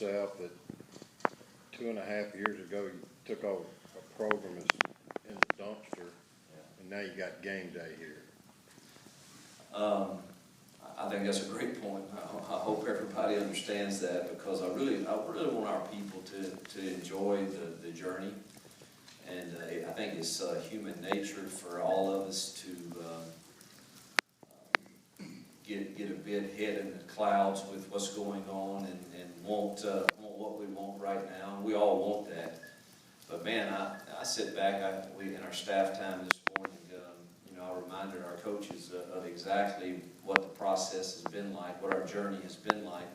yourself that 2.5 years ago you took over a program that's in the dumpster, and now you got game day here? I think that's a great point. I hope everybody understands that, because I really want our people to enjoy the journey. And I think it's human nature for all of us to get a bit head in the clouds with what's going on and want what we want right now. And we all want that. But man, I sit back, in our staff time this morning, I reminded our coaches of exactly what the process has been like, what our journey has been like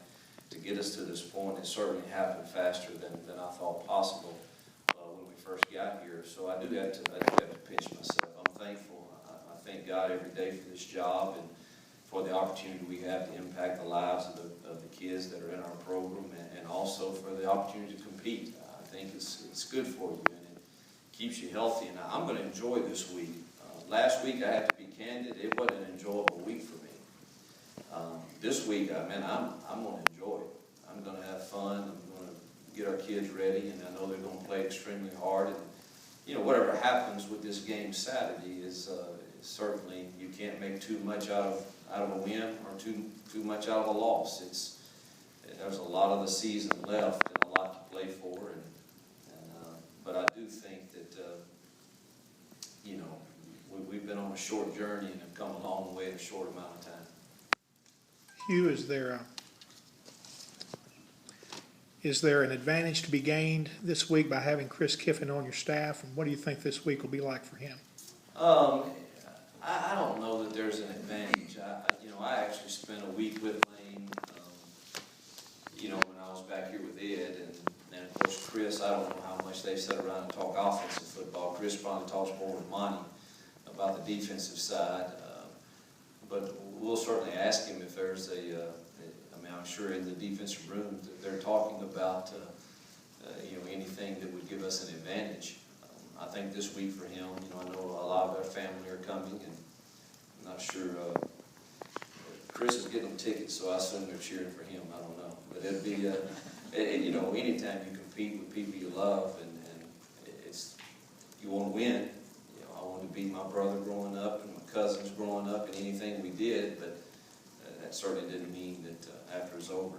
to get us to this point. It certainly happened faster than I thought possible when we first got here. So I do have to pinch myself. I'm thankful. I thank God every day for this job and for the opportunity we have to impact the lives of the kids that are in our program, and also for the opportunity to compete. I think it's good for you, and it keeps you healthy. And I'm going to enjoy this week. Last week, I have to be candid, it wasn't an enjoyable week for me. This week, I'm going to enjoy it. I'm going to have fun. I'm going to get our kids ready, and I know they're going to play extremely hard. And, whatever happens with this game Saturday is certainly, you can't make too much out of a win or too much out of a loss. There's a lot of the season left and a lot to play for. But I do think that, we've been on a short journey and have come a long way in a short amount of time. Hugh, is there an advantage to be gained this week by having Chris Kiffin on your staff, and what do you think this week will be like for him? I don't know that there's an advantage. I actually spent a week with Lane, when I was back here with Ed, and of course Chris, I don't know how much they sit around and talk offensive football. Chris probably talks more with Monty about the defensive side, but we'll certainly ask him if there's I'm sure in the defensive room that they're talking about, anything that would give us an advantage. I think this week for him, I know a lot of our family are coming, and I'm not sure, Chris is getting them tickets, so I assume they're cheering for him. I don't know, but it'd be, anytime you compete with people you love, and you want to win. I wanted to beat my brother growing up and my cousins growing up in anything we did, but that certainly didn't mean that after it's over,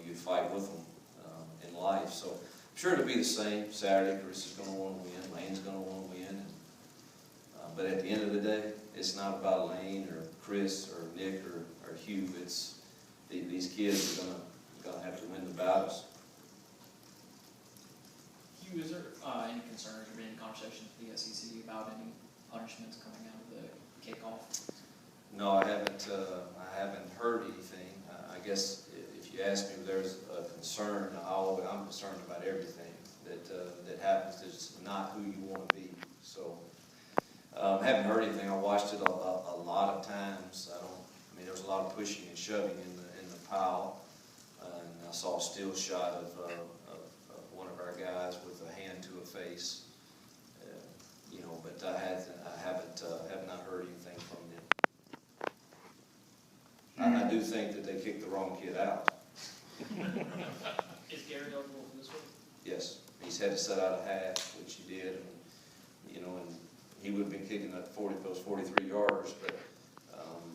you'd fight with them in life. So I'm sure it'll be the same Saturday. Chris is going to want to win. Lane's going to want to win. But at the end of the day, it's not about Lane or Chris or Nick or Hugh. It's these kids are going to have to win the battles. Hugh, is there any concerns or any conversations with the SEC about any punishments coming out of the kickoff? No, I haven't heard anything. I guess if you ask me if there's a concern, I'm concerned about everything that happens that's not who you want to be. So I haven't heard anything. I watched it a lot of times. There was a lot of pushing and shoving in the pile, and I saw a still shot of one of our guys with a hand to a face. But I have not heard anything from them. I do think that they kicked the wrong kid out. Is Gary eligible for this week? Yes, he's had to set out a half, which he did, and he would have been kicking at those 43 yards,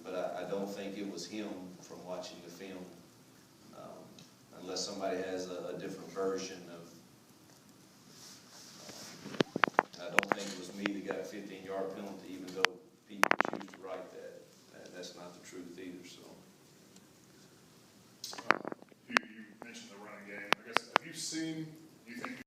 but I don't think it was him from watching the film, unless somebody has a different version of. I don't think it was me that got a 15-yard penalty, even though people choose to write that. That's not the truth either. So. You mentioned the running game. I guess, have you seen